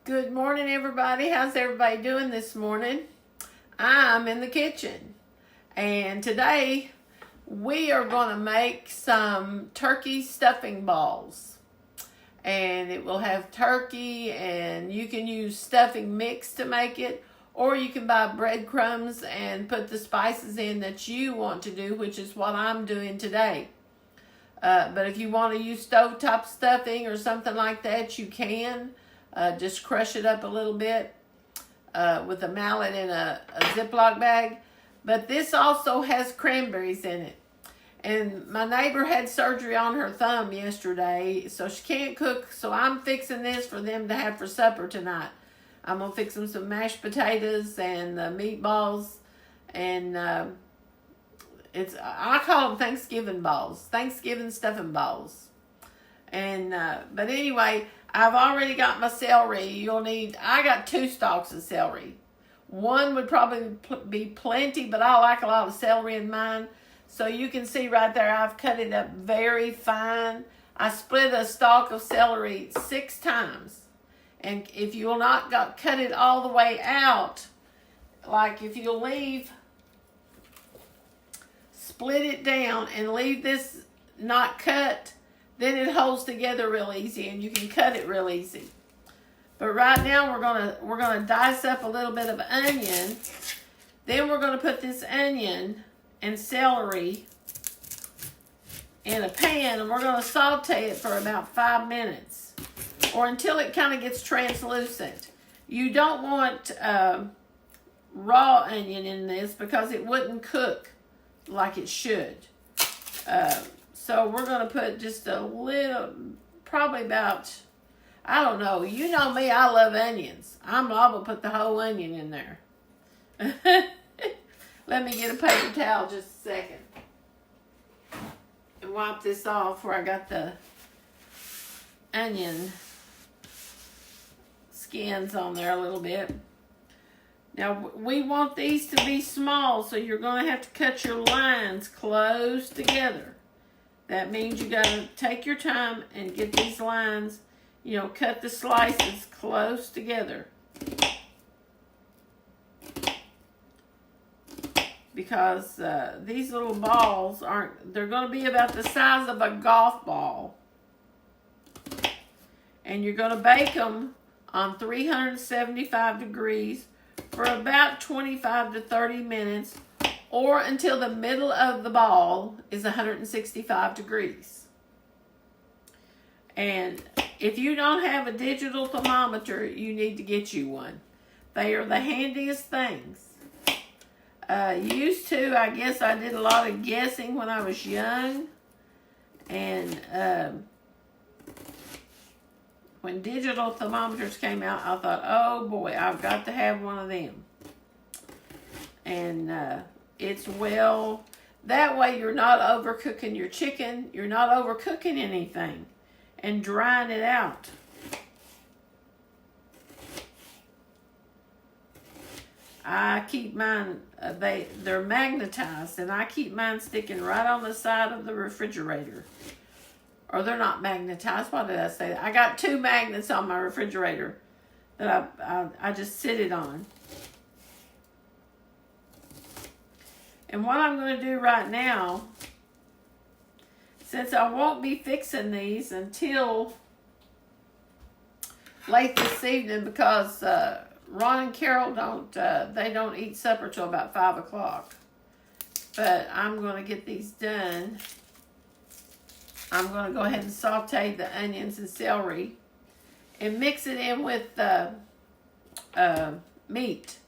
Good morning, everybody. How's everybody doing this morning? I'm in the kitchen, and today we are going to make some turkey stuffing balls. And it will have turkey, and you can use stuffing mix to make it, or you can buy breadcrumbs and put the spices in that you want to do, which is what I'm doing today. But if you want to use stovetop stuffing or something like that, you can. Just crush it up a little bit with a mallet in a Ziploc bag. But this also has cranberries in it. And my neighbor had surgery on her thumb yesterday, so she can't cook. So I'm fixing this for them to have for supper tonight. I'm going to fix them some mashed potatoes and meatballs. And I call them Thanksgiving balls. Thanksgiving stuffing balls. And but anyway, I've already got my celery. I got 2 stalks of celery. One would probably be plenty, but I like a lot of celery in mine. So you can see right there, I've cut it up very fine. I split a stalk of celery 6 times. And if you will not cut it all the way out, like if you'll split it down and leave this not cut, then it holds together real easy and you can cut it real easy. But right now we're gonna dice up a little bit of onion. Then we're gonna put this onion and celery in a pan, and we're gonna saute it for about 5 minutes or until it kind of gets translucent. You don't want raw onion in this because it wouldn't cook like it should. So we're going to put just a little, probably about, I don't know. You know me, I love onions. I'm liable to put the whole onion in there. Let me get a paper towel just a second. And wipe this off where I got the onion skins on there a little bit. Now, we want these to be small, so you're going to have to cut your lines close together. That means you got to take your time and get these lines, cut the slices close together. Because these little balls they're going to be about the size of a golf ball. And you're going to bake them on 375 degrees for about 25 to 30 minutes, or until the middle of the ball is 165 degrees. And if you don't have a digital thermometer, you need to get you one. They are the handiest things. Used to, I guess I did a lot of guessing when I was young. And when digital thermometers came out, I thought, oh boy, I've got to have one of them. And it's that way you're not overcooking your chicken, you're not overcooking anything, and drying it out. I keep mine, they're magnetized, and I keep mine sticking right on the side of the refrigerator. Or they're not magnetized, what did I say? I got 2 magnets on my refrigerator that I just sit it on. And what I'm going to do right now, since I won't be fixing these until late this evening, because Ron and Carol don't eat supper till about 5 o'clock. But I'm going to get these done. I'm going to go ahead and saute the onions and celery and mix it in with meat.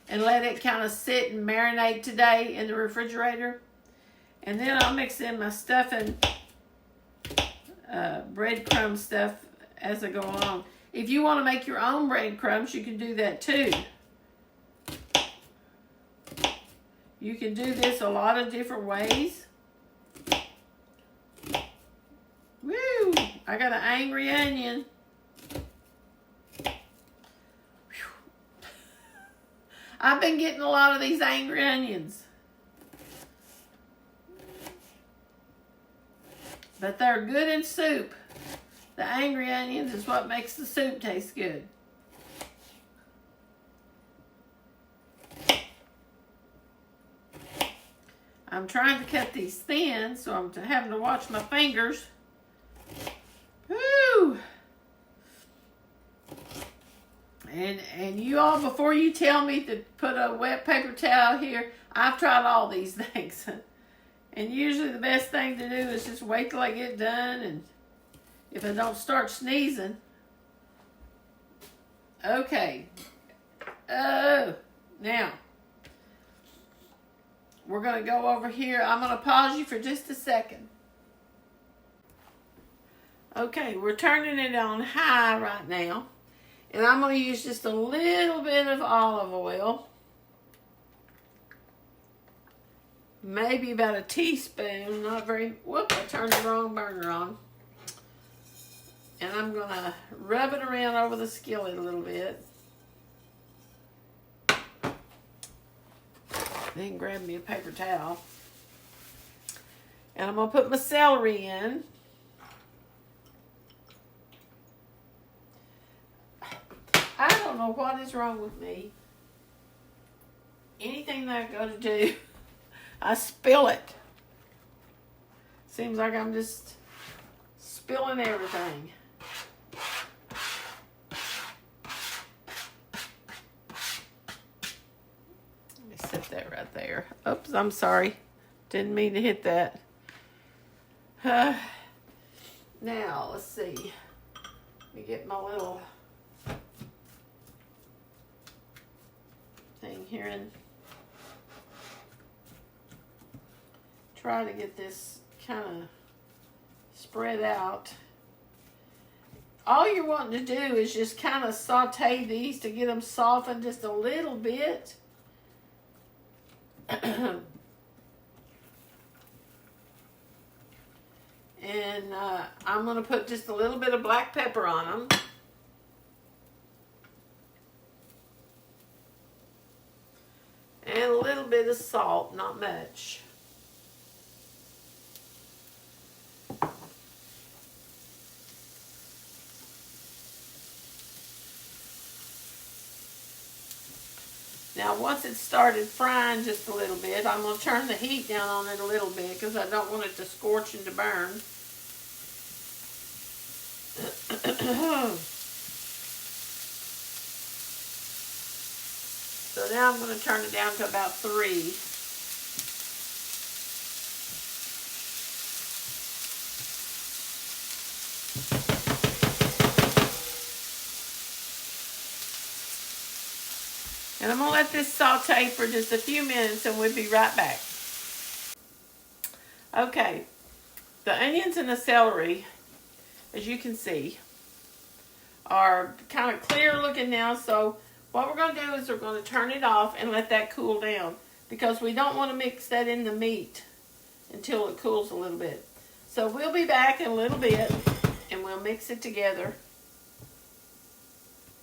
And let it kind of sit and marinate today in the refrigerator. And then I'll mix in my stuffing, breadcrumb stuff as I go along. If you want to make your own breadcrumbs, you can do that too. You can do this a lot of different ways. Woo! I got an angry onion. I've been getting a lot of these angry onions. But they're good in soup. The angry onions is what makes the soup taste good. I'm trying to cut these thin, so I'm having to watch my fingers. Woo! And you all, before you tell me to put a wet paper towel here, I've tried all these things. And usually the best thing to do is just wait till I get done, and if I don't start sneezing. Okay. Oh, now, we're going to go over here. I'm going to pause you for just a second. Okay, we're turning it on high right now. And I'm going to use just a little bit of olive oil. Maybe about a teaspoon, not very, whoop, I turned the wrong burner on. And I'm going to rub it around over the skillet a little bit. Then grab me a paper towel. And I'm going to put my celery in. I don't know what is wrong with me. Anything that I go to do, I spill it. Seems like I'm just spilling everything. Let me set that right there. Oops, I'm sorry. Didn't mean to hit that. Now, let's see. Let me get my little thing here and try to get this kind of spread out. All you're wanting to do is just kind of saute these to get them softened just a little bit. And I'm going to put just a little bit of black pepper on them. And a little bit of salt, not much. Now, once it started frying just a little bit, I'm going to turn the heat down on it a little bit because I don't want it to scorch and to burn. So now I'm going to turn it down to about 3. And I'm going to let this saute for just a few minutes and we'll be right back. Okay, the onions and the celery, as you can see, are kind of clear looking now. So what we're going to do is we're going to turn it off and let that cool down because we don't want to mix that in the meat until it cools a little bit. So we'll be back in a little bit and we'll mix it together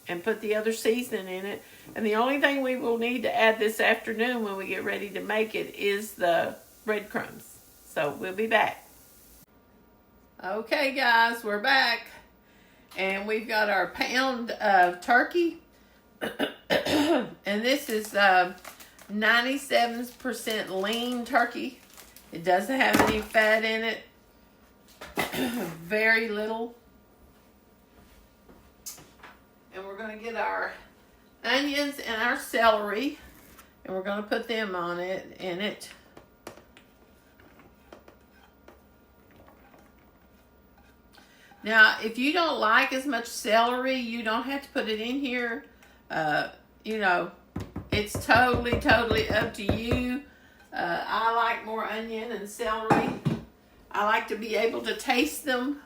and put the other seasoning in it. And the only thing we will need to add this afternoon when we get ready to make it is the breadcrumbs. So we'll be back. Okay guys, we're back. And we've got our pound of turkey. And this is 97% lean turkey. It doesn't have any fat in it. Very little. And we're going to get our onions and our celery, and we're going to put them on it, in it. Now, if you don't like as much celery, you don't have to put it in here. You know, it's totally up to you. I like more onion and celery. I like to be able to taste them.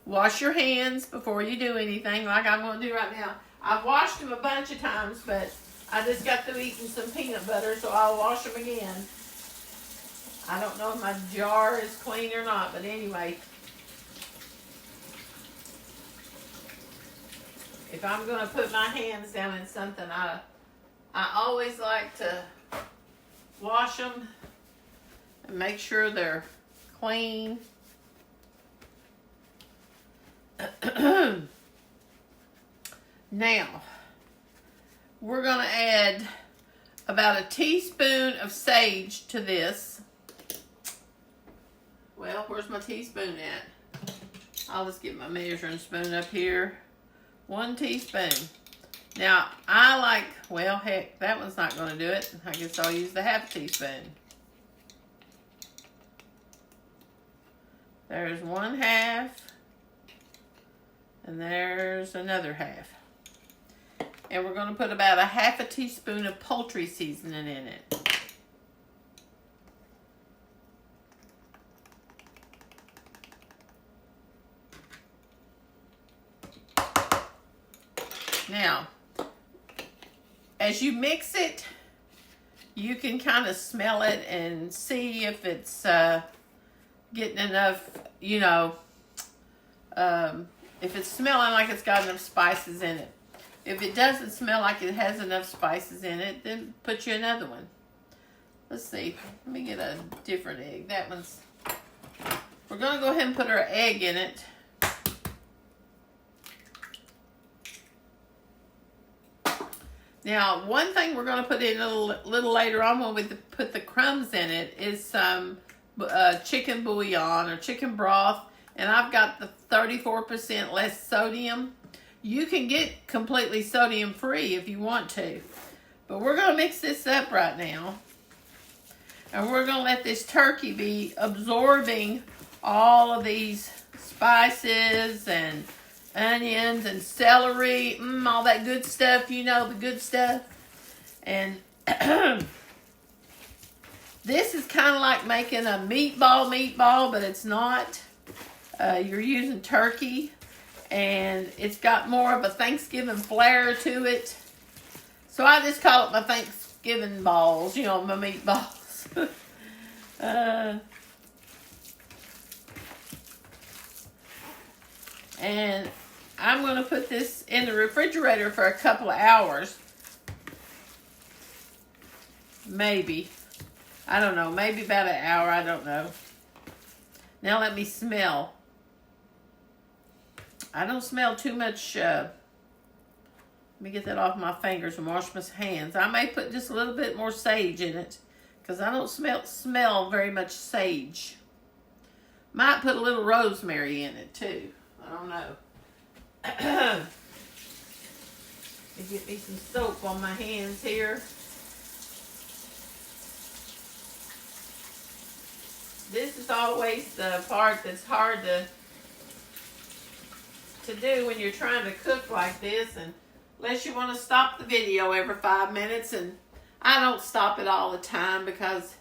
Wash your hands before you do anything like I'm going to do right now. I've washed them a bunch of times, but I just got through eating some peanut butter, so I'll wash them again. I don't know if my jar is clean or not, but anyway. If I'm going to put my hands down in something, I always like to wash them and make sure they're clean. Now, we're going to add about a teaspoon of sage to this. Well, where's my teaspoon at? I'll just get my measuring spoon up here. 1 teaspoon. Now, I like, well, heck, that one's not going to do it. I guess I'll use the 1/2 teaspoon. There's 1/2. And there's another 1/2. And we're going to put about a 1/2 teaspoon of poultry seasoning in it. Now, as you mix it, you can kind of smell it and see if it's getting enough, you know, if it's smelling like it's got enough spices in it. If it doesn't smell like it has enough spices in it, then put you another one. Let's see. Let me get a different egg. That one's... We're going to go ahead and put our egg in it. Now, one thing we're going to put in a little later on when we put the crumbs in it is some chicken bouillon or chicken broth. And I've got the 34% less sodium. You can get completely sodium free if you want to. But we're going to mix this up right now. And we're going to let this turkey be absorbing all of these spices and onions and celery. All that good stuff, you know, the good stuff. And this is kind of like making a meatball, but it's not. You're using turkey. And it's got more of a Thanksgiving flair to it. So I just call it my Thanksgiving balls, you know, my meatballs. And I'm going to put this in the refrigerator for a couple of hours. Maybe. I don't know. Maybe about an hour. I don't know. Now let me smell. I don't smell too much. Let me get that off my fingers and wash my hands. I may put just a little bit more sage in it because I don't smell very much sage. Might put a little rosemary in it too. I don't know. Let me get me some soap on my hands here. This is always the part that's hard to do when you're trying to cook like this, and unless you want to stop the video every 5 minutes, and I don't stop it all the time because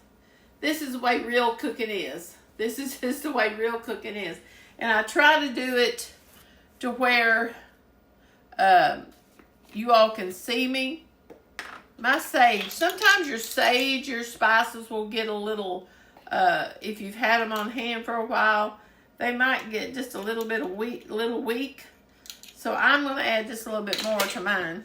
this is the way real cooking is. This is just the way real cooking is. And I try to do it to where you all can see me. My sage, sometimes your sage, your spices will get a little, if you've had them on hand for a while, they might get just a little bit of weak. So I'm going to add just a little bit more to mine.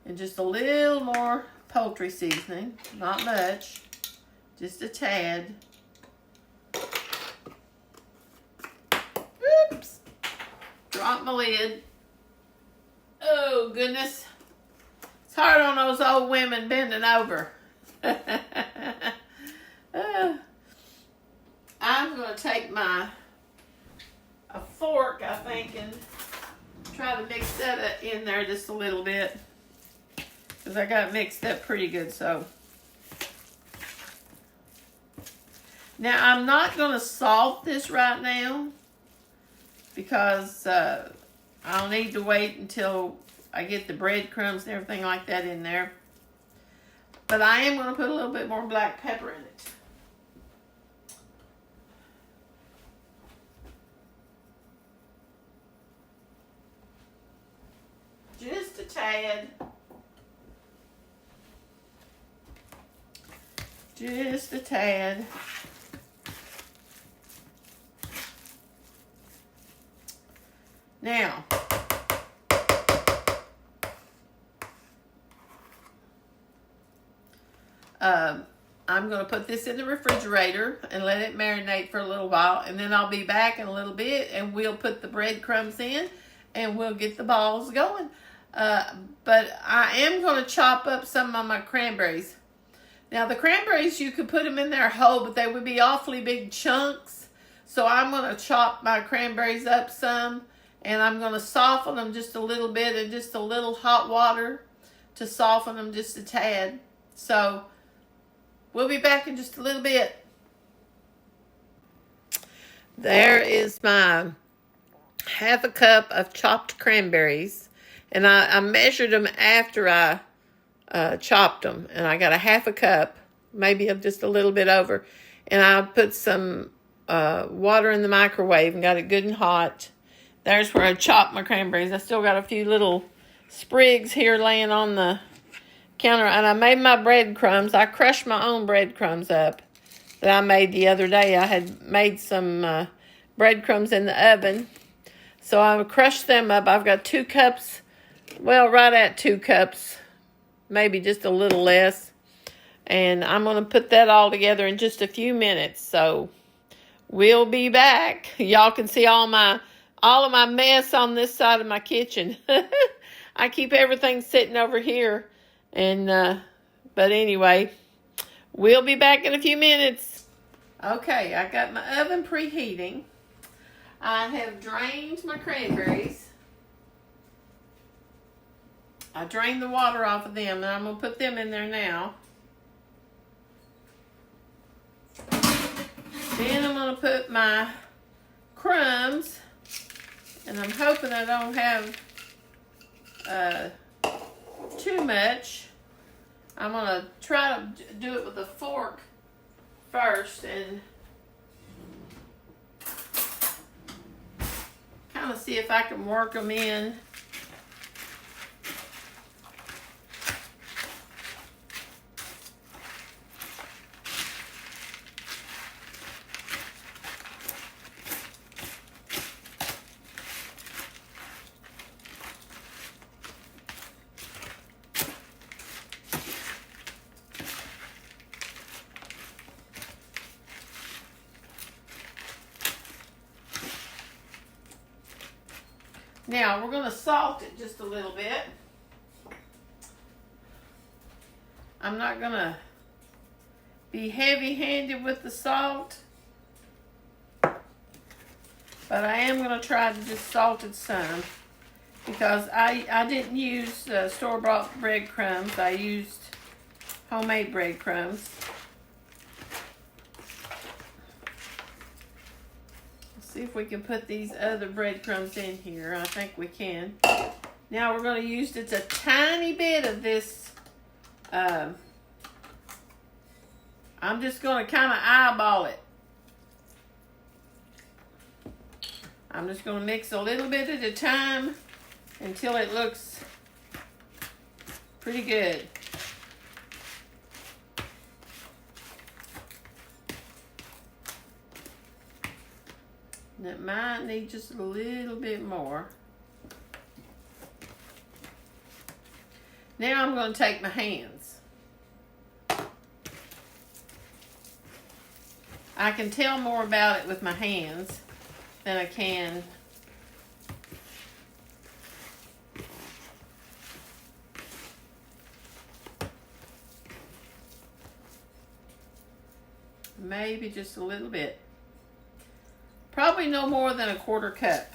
And just a little more poultry seasoning. Not much. Just a tad. Oops. Drop my lid. Oh, goodness. It's hard on those old women bending over. I'm going to take a fork, I think, and try to mix that in there just a little bit. Because I got it mixed up pretty good, so. Now, I'm not going to salt this right now. Because I'll need to wait until I get the breadcrumbs and everything like that in there. But I am going to put a little bit more black pepper in it. Just a tad. Just a tad. Now, I'm going to put this in the refrigerator and let it marinate for a little while. And then I'll be back in a little bit and we'll put the breadcrumbs in and we'll get the balls going. But I am going to chop up some of my cranberries. Now, the cranberries, you could put them in there whole, but they would be awfully big chunks. So I'm going to chop my cranberries up some, and I'm going to soften them just a little bit in just a little hot water to soften them just a tad. So we'll be back in just a little bit. There is my half a cup of chopped cranberries, and I measured them after I chopped them, and I got a half a cup, maybe just a little bit over, and I put some water in the microwave and got it good and hot. There's where I chopped my cranberries. I still got a few little sprigs here laying on the counter, and I made my breadcrumbs. I crushed my own breadcrumbs up that I made the other day. I had made some breadcrumbs in the oven, so I crushed them up. I've got 2 cups, well, right at 2 cups, maybe just a little less, and I'm going to put that all together in just a few minutes. So we'll be back. Y'all can see all of my mess on this side of my kitchen. I keep everything sitting over here. And but anyway, we'll be back in a few minutes. Okay, I got my oven preheating. I have drained my cranberries. I drained the water off of them, and I'm going to put them in there now. Then I'm going to put my crumbs, and I'm hoping I don't have too much. I'm going to try to do it with a fork first and kind of see if I can work them in. Now, we're going to salt it just a little bit. I'm not going to be heavy-handed with the salt, but I am going to try to just salt it some, because I didn't use store-bought breadcrumbs. I used homemade breadcrumbs. See if we can put these other breadcrumbs in here. I think we can. Now we're going to use just a tiny bit of this. I'm just going to kind of eyeball it. I'm just going to mix a little bit at a time until it looks pretty good. That might need just a little bit more. Now I'm going to take my hands. I can tell more about it with my hands than I can maybe just a little bit. Probably no more than a 1/4 cup.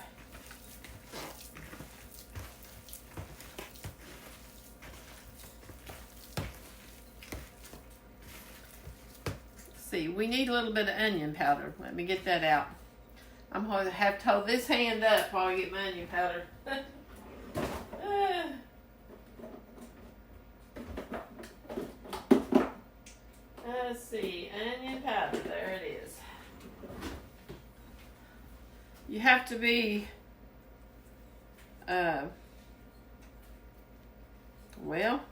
See, we need a little bit of onion powder. Let me get that out. I'm going to have to hold this hand up while I get my onion powder. Let's see, onion powder, there it is. You have to be, well,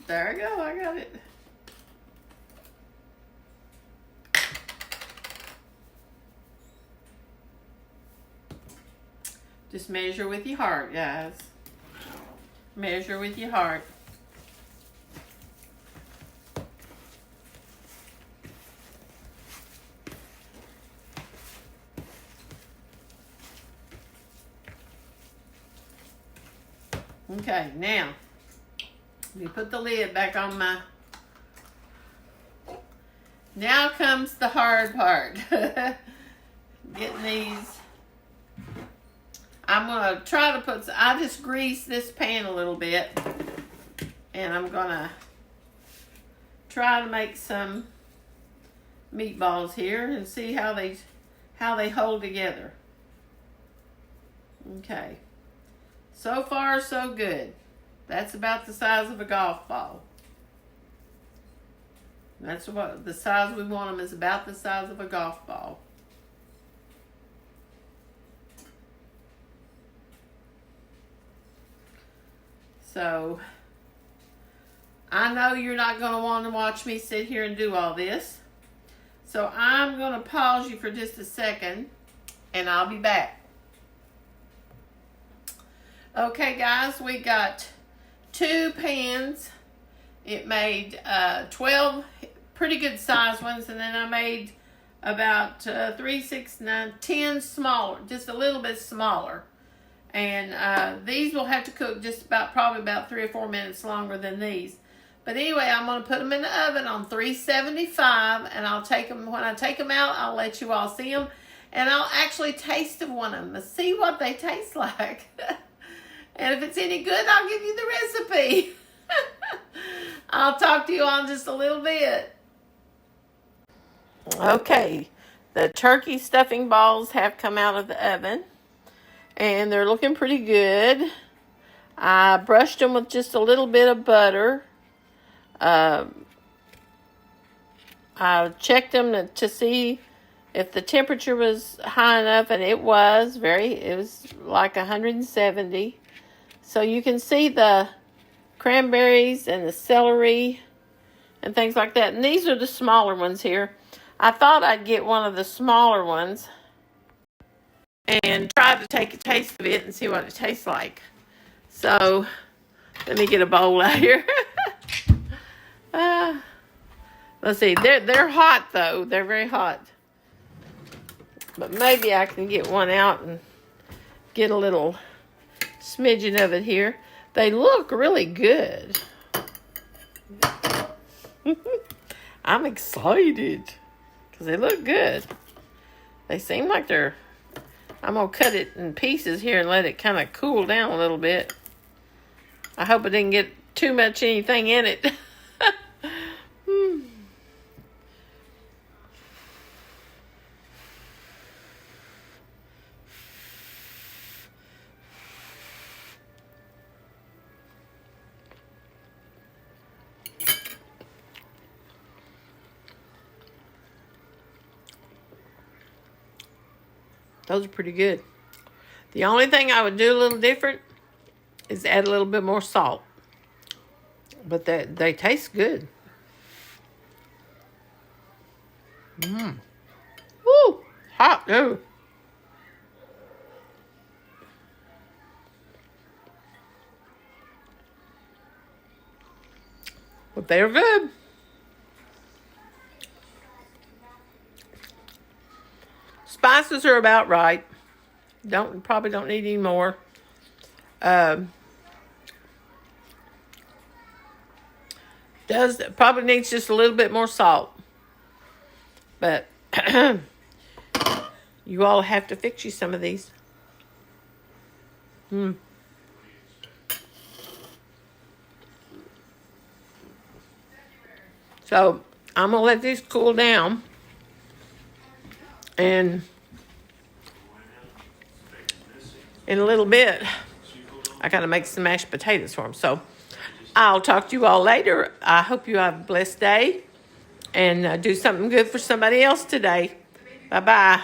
there I go, I got it. Just measure with your heart, guys. Measure with your heart. Okay, now, let me put the lid back on my... Now comes the hard part. Getting these... I'm going to try to put... I just grease this pan a little bit. And I'm going to try to make some meatballs here and see how they hold together. Okay. So far, so good. That's about the size of a golf ball. That's what the size we want them is, about the size of a golf ball. So, I know you're not going to want to watch me sit here and do all this. So, I'm going to pause you for just a second, and I'll be back. Okay, guys, we got 2 pans. It made 12 pretty good sized ones, and then I made about 3, 6, 9, 10 smaller, just a little bit smaller. And these will have to cook just about, probably about 3 or 4 minutes longer than these. But anyway, I'm going to put them in the oven on 375, and I'll take them, when I take them out, I'll let you all see them. And I'll actually taste one of them and see what they taste like. And if it's any good, I'll give you the recipe. I'll talk to you on just a little bit. Okay, the turkey stuffing balls have come out of the oven. And they're looking pretty good. I brushed them with just a little bit of butter. I checked them to see if the temperature was high enough, and it was like 170. So you can see the cranberries and the celery and things like that. And these are the smaller ones here. I thought I'd get one of the smaller ones and try to take a taste of it and see what it tastes like. So, let me get a bowl out here. Let's see, they're hot though. They're very hot. But maybe I can get one out and get a little smidgen of it here. They look really good. I'm excited because they look good. They seem like they're... I'm going to cut it in pieces here and let it kind of cool down a little bit. I hope it didn't get too much anything in it. Those are pretty good. The only thing I would do a little different is add a little bit more salt. But they taste good. Woo! Hot, too. But they're good. Spices are about right. Probably don't need any more. Probably needs just a little bit more salt. But you all have to fix you some of these. So I'm gonna let these cool down. And in a little bit, I got to make some mashed potatoes for them. So I'll talk to you all later. I hope you have a blessed day and do something good for somebody else today. Bye-bye.